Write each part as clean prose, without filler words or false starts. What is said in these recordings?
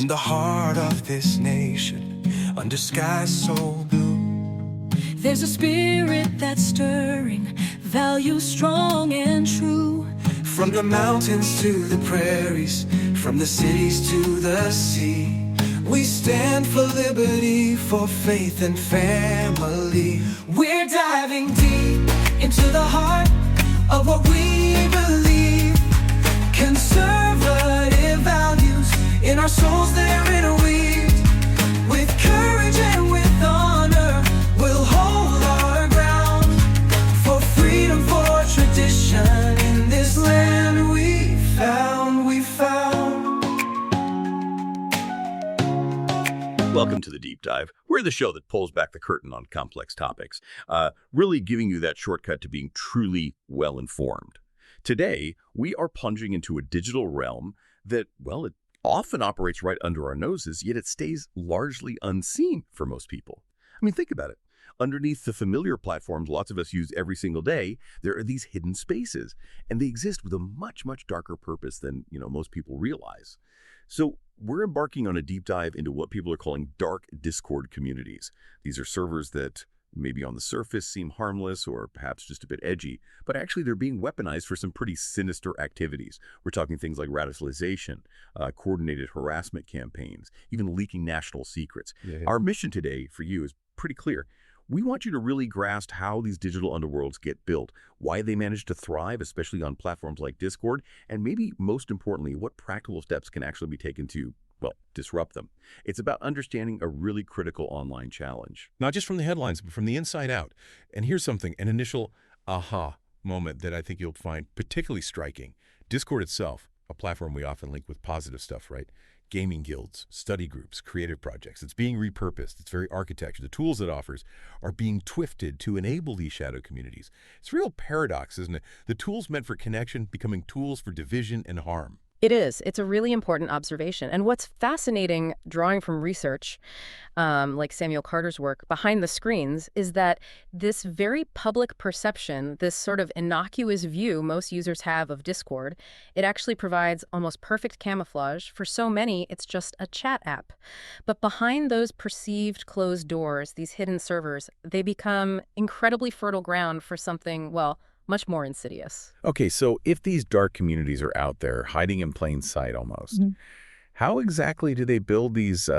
In the heart of this nation, under skies so blue, there's a spirit that's stirring, values strong and true. From the mountains to the prairies, from the cities to the sea, we stand for liberty, for faith and family. We're diving deep into the heart of what we believe. Conservative values in our souls, they're interweaved. With courage and with honor, we'll hold our ground. For freedom, for tradition, in this land we found. Welcome to The Deep Dive. We're the show that pulls back the curtain on complex topics, really giving you that shortcut to being truly well-informed. Today, we are plunging into a digital realm that, well, it often operates right under our noses, yet it stays largely unseen for most people. I mean, think about it. Underneath the familiar platforms lots of us use every single day, there are these hidden spaces, and they exist with a much, much darker purpose than, most people realize. So we're embarking on a deep dive into what people are calling dark Discord communities. These are servers that maybe on the surface seem harmless or perhaps just a bit edgy, but actually they're being weaponized for some pretty sinister activities. We're talking things like radicalization, coordinated harassment campaigns, even leaking national secrets. Yeah. Our mission today for you is pretty clear. We want you to really grasp how these digital underworlds get built, why they manage to thrive, especially on platforms like Discord, and maybe most importantly, what practical steps can actually be taken to, well, disrupt them. It's about understanding a really critical online challenge. Not just from the headlines, but from the inside out. And here's something, an initial aha moment that I think you'll find particularly striking. Discord itself, a platform we often link with positive stuff, right? Gaming guilds, study groups, creative projects. It's being repurposed. It's very architecture. The tools it offers are being twisted to enable these shadow communities. It's a real paradox, isn't it? The tools meant for connection becoming tools for division and harm. It is. It's a really important observation. And what's fascinating, drawing from research, like Samuel Carter's work, behind the screens, is that this very public perception, this sort of innocuous view most users have of Discord, it actually provides almost perfect camouflage. For so many, it's just a chat app. But behind those perceived closed doors, these hidden servers, they become incredibly fertile ground for something, well, much more insidious. Okay, so if these dark communities are out there, hiding in plain sight almost, how exactly do they build these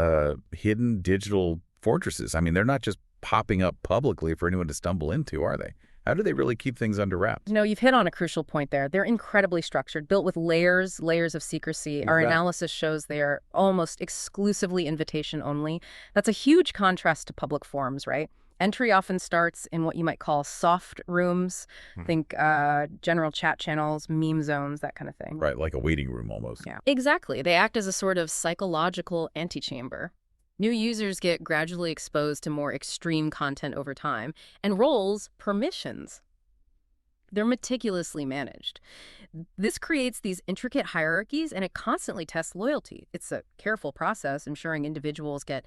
hidden digital fortresses? I mean, they're not just popping up publicly for anyone to stumble into, are they? How do they really keep things under wraps? You've hit on a crucial point there. They're incredibly structured, built with layers of secrecy. Our analysis shows they are almost exclusively invitation only. That's a huge contrast to public forums, right? Entry often starts in what you might call soft rooms. Think general chat channels, meme zones, that kind of thing. Right, like a waiting room almost. Yeah, exactly. They act as a sort of psychological antechamber. New users get gradually exposed to more extreme content over time, and roles permissions. They're meticulously managed. This creates these intricate hierarchies, and it constantly tests loyalty. It's a careful process, ensuring individuals get,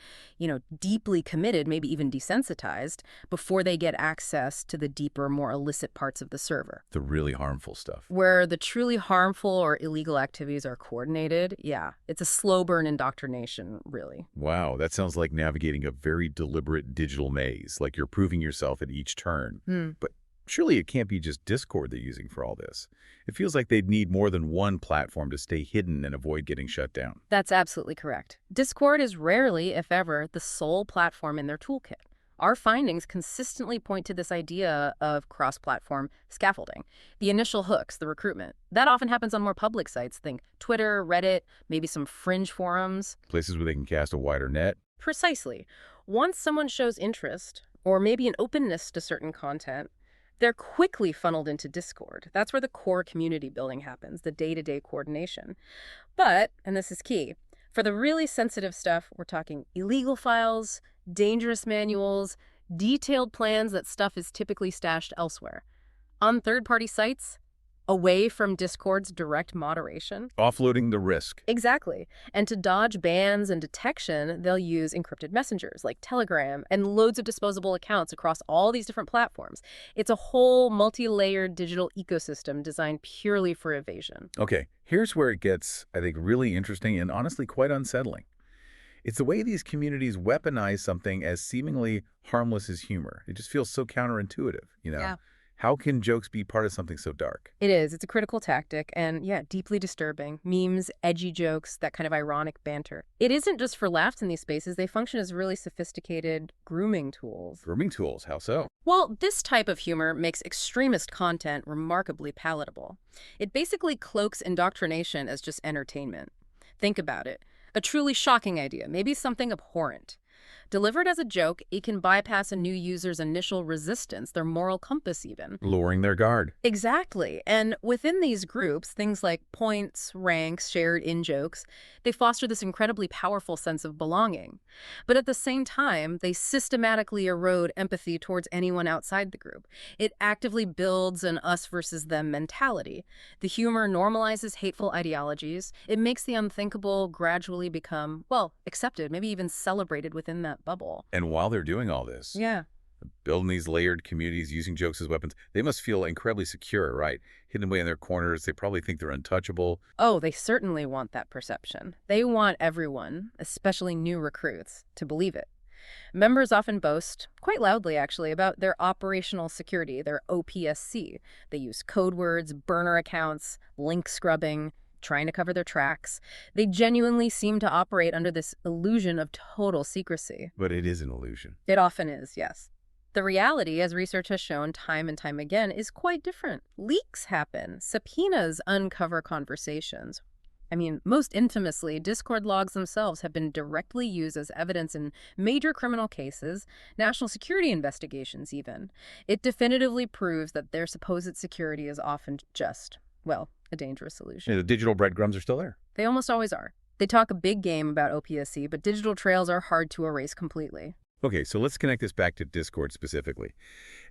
deeply committed, maybe even desensitized, before they get access to the deeper, more illicit parts of the server. The really harmful stuff. Where the truly harmful or illegal activities are coordinated, yeah, it's a slow burn indoctrination, really. Wow, that sounds like navigating a very deliberate digital maze, like you're proving yourself at each turn. But surely it can't be just Discord they're using for all this. It feels like they'd need more than one platform to stay hidden and avoid getting shut down. That's absolutely correct. Discord is rarely, if ever, the sole platform in their toolkit. Our findings consistently point to this idea of cross-platform scaffolding. The initial hooks, the recruitment, that often happens on more public sites. Think Twitter, Reddit, maybe some fringe forums. Places where they can cast a wider net. Precisely. Once someone shows interest, or maybe an openness to certain content, they're quickly funneled into Discord. That's where the core community building happens, the day-to-day coordination. But, and this is key, for the really sensitive stuff, we're talking illegal files, dangerous manuals, detailed plans. That stuff is typically stashed elsewhere. On third-party sites, away from Discord's direct moderation. Offloading the risk. Exactly. And to dodge bans and detection, they'll use encrypted messengers like Telegram and loads of disposable accounts across all these different platforms. It's a whole multi-layered digital ecosystem designed purely for evasion. Okay, here's where it gets, I think, really interesting and honestly quite unsettling. It's the way these communities weaponize something as seemingly harmless as humor. It just feels so counterintuitive. Yeah. How can jokes be part of something so dark? It is. It's a critical tactic and, yeah, deeply disturbing. Memes, edgy jokes, that kind of ironic banter. It isn't just for laughs in these spaces. They function as really sophisticated grooming tools. Grooming tools, how so? Well, this type of humor makes extremist content remarkably palatable. It basically cloaks indoctrination as just entertainment. Think about it. A truly shocking idea, maybe something abhorrent. Delivered as a joke, it can bypass a new user's initial resistance, their moral compass even. Lowering their guard. Exactly. And within these groups, things like points, ranks, shared in-jokes, they foster this incredibly powerful sense of belonging. But at the same time, they systematically erode empathy towards anyone outside the group. It actively builds an us versus them mentality. The humor normalizes hateful ideologies. It makes the unthinkable gradually become, well, accepted, maybe even celebrated within that bubble. And while they're doing all this, Yeah. building these layered communities, using jokes as weapons, they must feel incredibly secure, right? Hidden away in their corners, they probably think they're untouchable. Oh, they certainly want that perception. They want everyone, especially new recruits, to believe it. Members often boast, quite loudly actually, about their operational security, their OPSC. They use code words, burner accounts, link scrubbing, trying to cover their tracks. They genuinely seem to operate under this illusion of total secrecy. But it is an illusion. It often is, yes. The reality, as research has shown time and time again, is quite different. Leaks happen. Subpoenas uncover conversations. I mean, most infamously, Discord logs themselves have been directly used as evidence in major criminal cases, national security investigations even. It definitively proves that their supposed security is often just, well, a dangerous illusion. The digital breadcrumbs are still there. They almost always are. They talk a big game about OPSC, but digital trails are hard to erase completely. Okay, so let's connect this back to Discord specifically.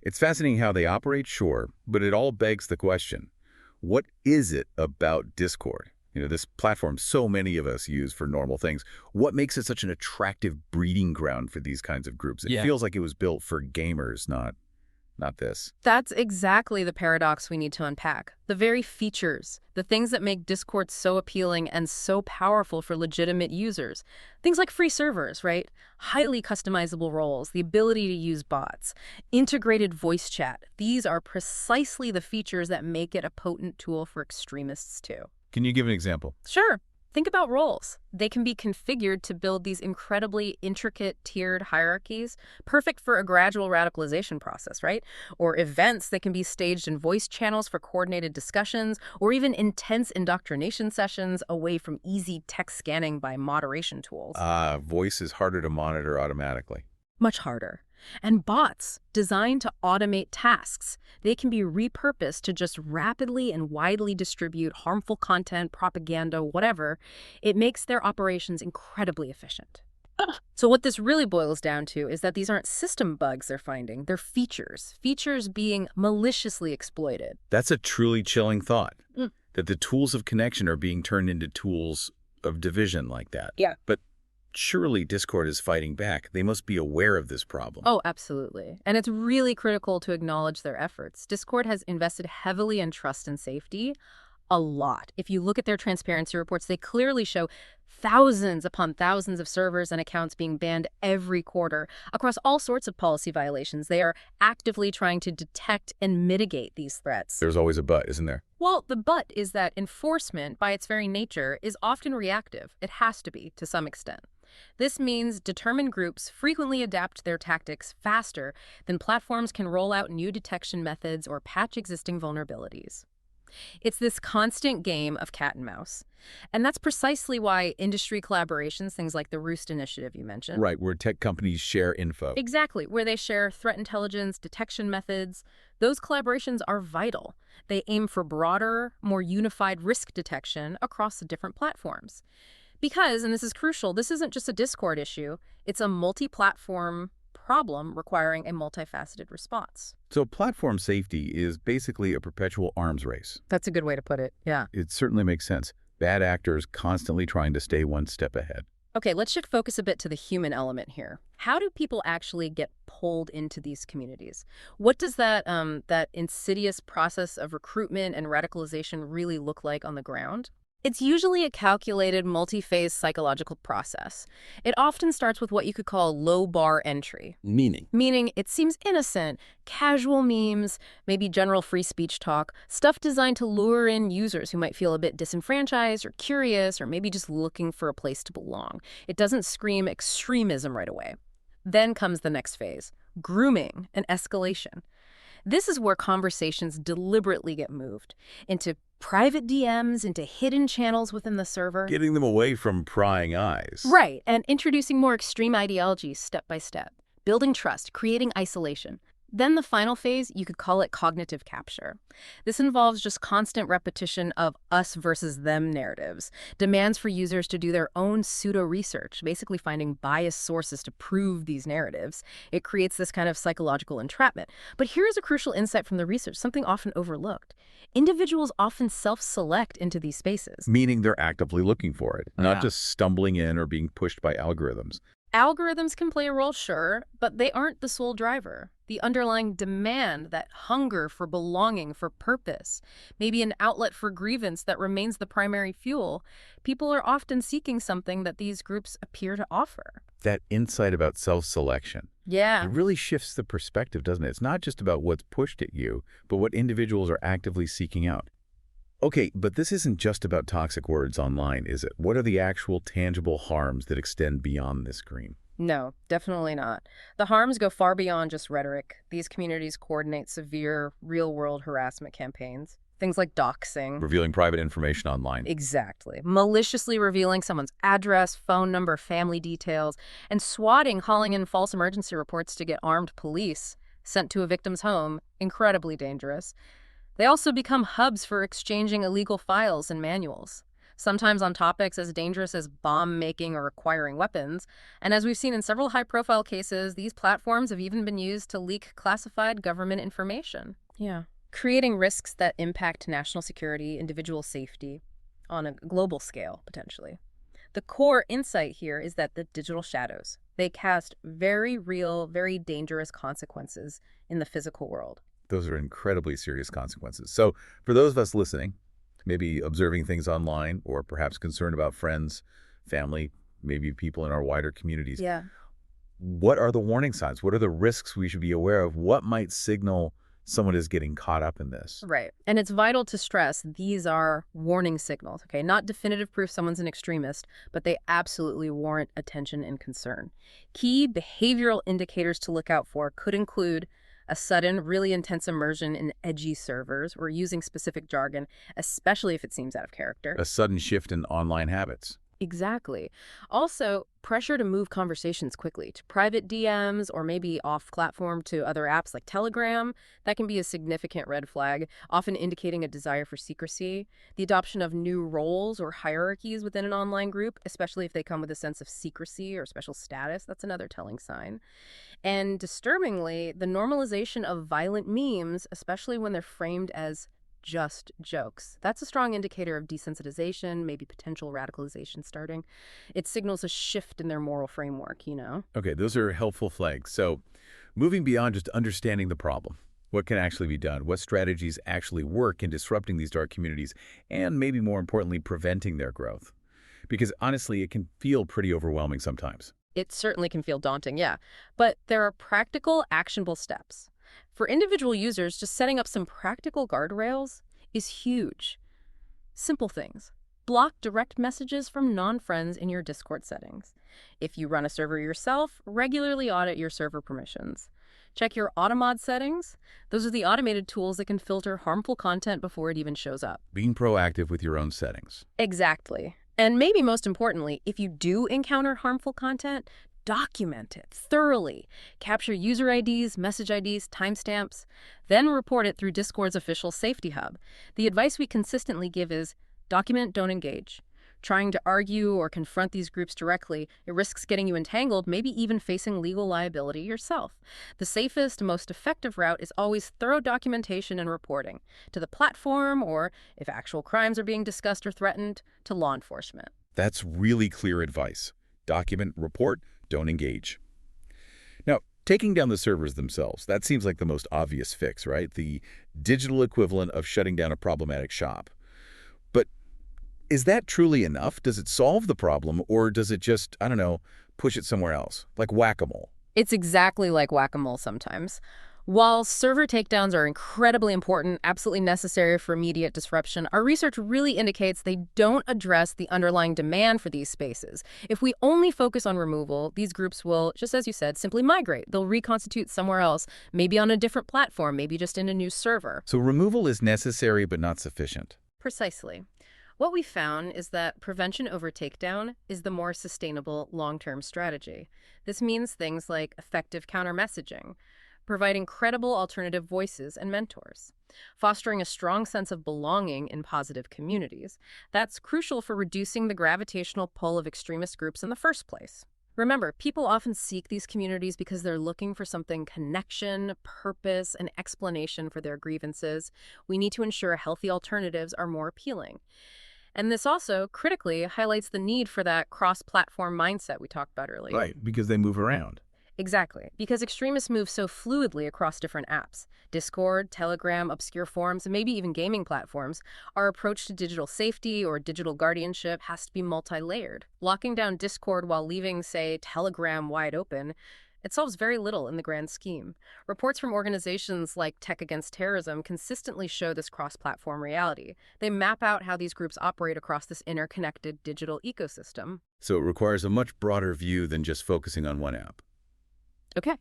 It's fascinating how they operate, sure, but it all begs the question, what is it about Discord? This platform so many of us use for normal things. What makes it such an attractive breeding ground for these kinds of groups? It feels like it was built for gamers, not this. That's exactly the paradox we need to unpack. The very features, the things that make Discord so appealing and so powerful for legitimate users. Things like free servers, right? Highly customizable roles, the ability to use bots, integrated voice chat. These are precisely the features that make it a potent tool for extremists too. Can you give an example? Sure. Think about roles. They can be configured to build these incredibly intricate tiered hierarchies, perfect for a gradual radicalization process, right? Or events that can be staged in voice channels for coordinated discussions, or even intense indoctrination sessions away from easy text scanning by moderation tools. Voice is harder to monitor automatically. Much harder. And bots, designed to automate tasks, they can be repurposed to just rapidly and widely distribute harmful content, propaganda, whatever. It makes their operations incredibly efficient. So what this really boils down to is that these aren't system bugs they're finding, they're features. Features being maliciously exploited. That's a truly chilling thought, that the tools of connection are being turned into tools of division like that. Yeah. But surely Discord is fighting back. They must be aware of this problem. Oh, absolutely. And it's really critical to acknowledge their efforts. Discord has invested heavily in trust and safety, a lot. If you look at their transparency reports, they clearly show thousands upon thousands of servers and accounts being banned every quarter across all sorts of policy violations. They are actively trying to detect and mitigate these threats. There's always a but, isn't there? Well, the but is that enforcement, by its very nature, is often reactive. It has to be, to some extent. This means determined groups frequently adapt their tactics faster than platforms can roll out new detection methods or patch existing vulnerabilities. It's this constant game of cat and mouse. And that's precisely why industry collaborations, things like the Roost initiative you mentioned. Right, where tech companies share info. Exactly, where they share threat intelligence, detection methods. Those collaborations are vital. They aim for broader, more unified risk detection across the different platforms. Because, and this is crucial, this isn't just a Discord issue, it's a multi-platform problem requiring a multifaceted response. So platform safety is basically a perpetual arms race. That's a good way to put it, yeah. It certainly makes sense. Bad actors constantly trying to stay one step ahead. Okay, let's shift focus a bit to the human element here. How do people actually get pulled into these communities? What does that insidious process of recruitment and radicalization really look like on the ground? It's usually a calculated, multi-phase psychological process. It often starts with what you could call low-bar entry, Meaning? meaning it seems innocent, casual memes, maybe general free speech talk, stuff designed to lure in users who might feel a bit disenfranchised or curious or maybe just looking for a place to belong. It doesn't scream extremism right away. Then comes the next phase, grooming and escalation. This is where conversations deliberately get moved into private DMs, into hidden channels within the server. Getting them away from prying eyes. Right, and introducing more extreme ideologies step by step, building trust, creating isolation. Then the final phase, you could call it cognitive capture. This involves just constant repetition of us versus them narratives, demands for users to do their own pseudo-research, basically finding biased sources to prove these narratives. It creates this kind of psychological entrapment. But here's a crucial insight from the research, something often overlooked. Individuals often self-select into these spaces. Meaning they're actively looking for it, not just stumbling in or being pushed by algorithms. Algorithms can play a role, sure, but they aren't the sole driver. The underlying demand, that hunger for belonging, for purpose, maybe an outlet for grievance that remains the primary fuel, people are often seeking something that these groups appear to offer. That insight about self-selection. Yeah. It really shifts the perspective, doesn't it? It's not just about what's pushed at you, but what individuals are actively seeking out. Okay, but this isn't just about toxic words online, is it? What are the actual tangible harms that extend beyond this screen? No, definitely not. The harms go far beyond just rhetoric. These communities coordinate severe, real-world harassment campaigns. Things like doxing. Revealing private information online. Exactly. Maliciously revealing someone's address, phone number, family details, and swatting, calling in false emergency reports to get armed police sent to a victim's home. Incredibly dangerous. They also become hubs for exchanging illegal files and manuals, sometimes on topics as dangerous as bomb-making or acquiring weapons. And as we've seen in several high-profile cases, these platforms have even been used to leak classified government information. Yeah. Creating risks that impact national security, individual safety, on a global scale, potentially. The core insight here is that the digital shadows, they cast very real, very dangerous consequences in the physical world. Those are incredibly serious consequences. So for those of us listening, maybe observing things online or perhaps concerned about friends, family, maybe people in our wider communities, Yeah. what are the warning signs? What are the risks we should be aware of? What might signal someone is getting caught up in this? Right. And it's vital to stress these are warning signals, okay? Not definitive proof someone's an extremist, but they absolutely warrant attention and concern. Key behavioral indicators to look out for could include a sudden, really intense immersion in edgy servers or using specific jargon, especially if it seems out of character. A sudden shift in online habits. Exactly. Also, pressure to move conversations quickly to private DMs or maybe off-platform to other apps like Telegram. That can be a significant red flag, often indicating a desire for secrecy. The adoption of new roles or hierarchies within an online group, especially if they come with a sense of secrecy or special status, that's another telling sign. And disturbingly, the normalization of violent memes, especially when they're framed as just jokes. That's a strong indicator of desensitization, maybe potential radicalization starting. It signals a shift in their moral framework, you know? Okay, those are helpful flags. So moving beyond just understanding the problem, what can actually be done? What strategies actually work in disrupting these dark communities and maybe more importantly, preventing their growth? Because honestly, it can feel pretty overwhelming sometimes. It certainly can feel daunting, yeah. But there are practical, actionable steps. For individual users, just setting up some practical guardrails is huge. Simple things. Block direct messages from non-friends in your Discord settings. If you run a server yourself, regularly audit your server permissions. Check your automod settings. Those are the automated tools that can filter harmful content before it even shows up. Being proactive with your own settings. Exactly. And maybe most importantly, if you do encounter harmful content, document it thoroughly. Capture user IDs, message IDs, timestamps, then report it through Discord's official safety hub. The advice we consistently give is document, don't engage. Trying to argue or confront these groups directly, it risks getting you entangled, maybe even facing legal liability yourself. The safest, most effective route is always thorough documentation and reporting to the platform, or if actual crimes are being discussed or threatened, to law enforcement. That's really clear advice. Document, report, don't engage. Now, taking down the servers themselves, that seems like the most obvious fix, right? The digital equivalent of shutting down a problematic shop. But is that truly enough? Does it solve the problem, or does it just, I don't know, push it somewhere else, like whack-a-mole? It's exactly like whack-a-mole sometimes. While server takedowns are incredibly important, absolutely necessary for immediate disruption, our research really indicates they don't address the underlying demand for these spaces. If we only focus on removal, these groups will, just as you said, simply migrate. They'll reconstitute somewhere else, maybe on a different platform, maybe just in a new server. So removal is necessary but not sufficient. Precisely. What we found is that prevention over takedown is the more sustainable long-term strategy. This means things like effective counter-messaging, providing credible alternative voices and mentors, fostering a strong sense of belonging in positive communities. That's crucial for reducing the gravitational pull of extremist groups in the first place. Remember, people often seek these communities because they're looking for something: connection, purpose, an explanation for their grievances. We need to ensure healthy alternatives are more appealing. And this also, critically, highlights the need for that cross-platform mindset we talked about earlier. Right, because they move around. Exactly, because extremists move so fluidly across different apps. Discord, Telegram, obscure forums, and maybe even gaming platforms. Our approach to digital safety or digital guardianship has to be multi-layered. Locking down Discord while leaving, say, Telegram wide open, it solves very little in the grand scheme. Reports from organizations like Tech Against Terrorism consistently show this cross-platform reality. They map out how these groups operate across this interconnected digital ecosystem. So it requires a much broader view than just focusing on one app. Okay.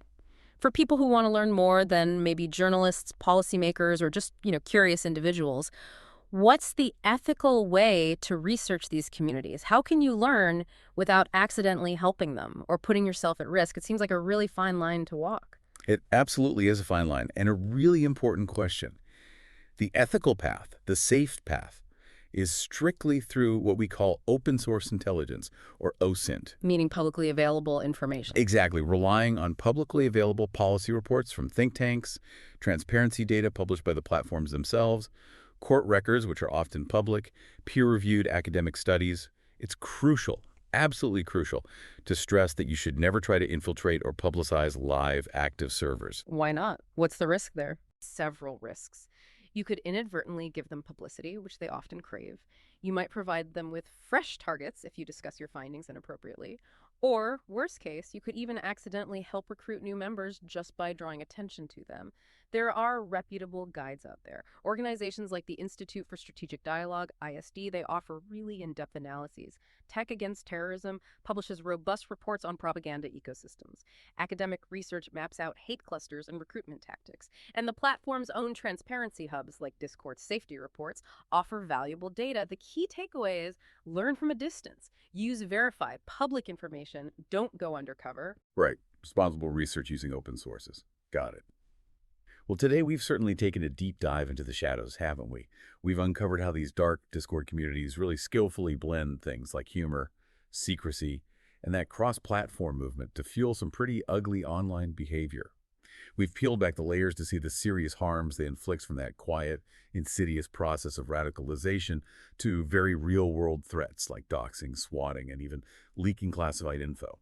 For people who want to learn more than maybe journalists, policymakers, or just, curious individuals, what's the ethical way to research these communities? How can you learn without accidentally helping them or putting yourself at risk? It seems like a really fine line to walk. It absolutely is a fine line, and a really important question. The ethical path, the safe path, is strictly through what we call open source intelligence, or OSINT. Meaning publicly available information. Exactly, relying on publicly available policy reports from think tanks, transparency data published by the platforms themselves, court records, which are often public, peer-reviewed academic studies. It's crucial, absolutely crucial, to stress that you should never try to infiltrate or publicize live, active servers. Why not? What's the risk there? Several risks. You could inadvertently give them publicity, which they often crave. You might provide them with fresh targets if you discuss your findings inappropriately. Or, worst case, you could even accidentally help recruit new members just by drawing attention to them. There are reputable guides out there. Organizations like the Institute for Strategic Dialogue, ISD, they offer really in-depth analyses. Tech Against Terrorism publishes robust reports on propaganda ecosystems. Academic research maps out hate clusters and recruitment tactics. And the platform's own transparency hubs, like Discord's safety reports, offer valuable data. The key takeaway is learn from a distance. Use verified, public information. Don't go undercover. Right. Responsible research using open sources. Got it. Well, today we've certainly taken a deep dive into the shadows, haven't we? We've uncovered how these dark Discord communities really skillfully blend things like humor, secrecy, and that cross-platform movement to fuel some pretty ugly online behavior. We've peeled back the layers to see the serious harms they inflict, from that quiet, insidious process of radicalization to very real-world threats like doxing, swatting, and even leaking classified info.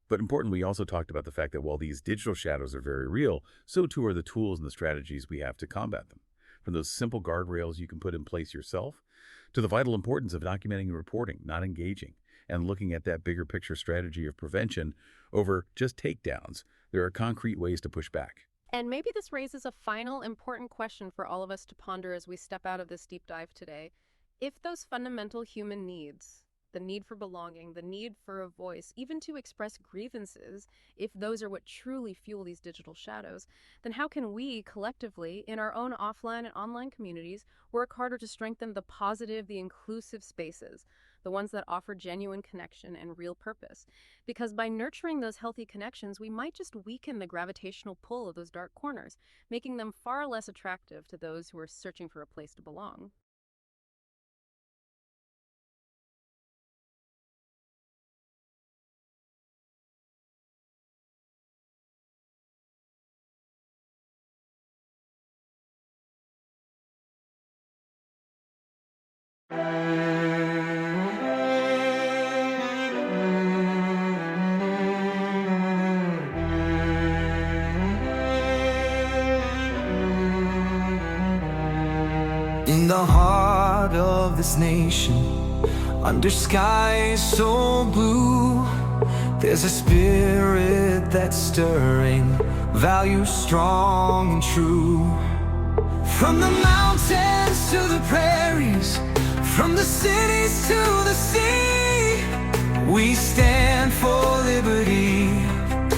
But importantly, we also talked about the fact that while these digital shadows are very real, so too are the tools and the strategies we have to combat them. From those simple guardrails you can put in place yourself, to the vital importance of documenting and reporting, not engaging, and looking at that bigger picture strategy of prevention over just takedowns. There are concrete ways to push back. And maybe this raises a final important question for all of us to ponder as we step out of this deep dive today. If those fundamental human needs, the need for belonging, the need for a voice, even to express grievances, if those are what truly fuel these digital shadows, then how can we collectively, in our own offline and online communities, work harder to strengthen the positive, the inclusive spaces, the ones that offer genuine connection and real purpose? Because by nurturing those healthy connections, we might just weaken the gravitational pull of those dark corners, making them far less attractive to those who are searching for a place to belong. In the heart of this nation. Under skies so blue, there's a spirit that's stirring, values strong and true. From the mountains to the prairies, from the cities to the sea, we stand for liberty,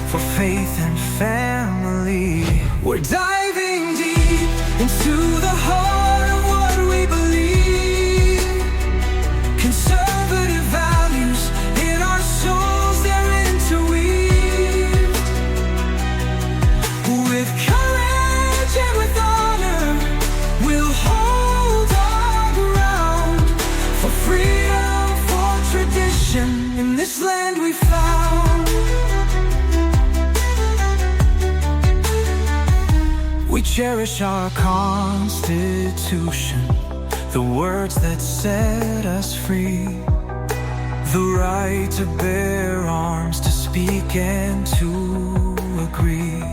for faith and family. We're diving deep into the heart of what we believe. Conservative values in our souls, they're interweaved. With courage and with honor, we'll hold our ground for freedom, for tradition, in this land we found. We cherish our Constitution, the words that set us free, the right to bear arms, to speak and to agree.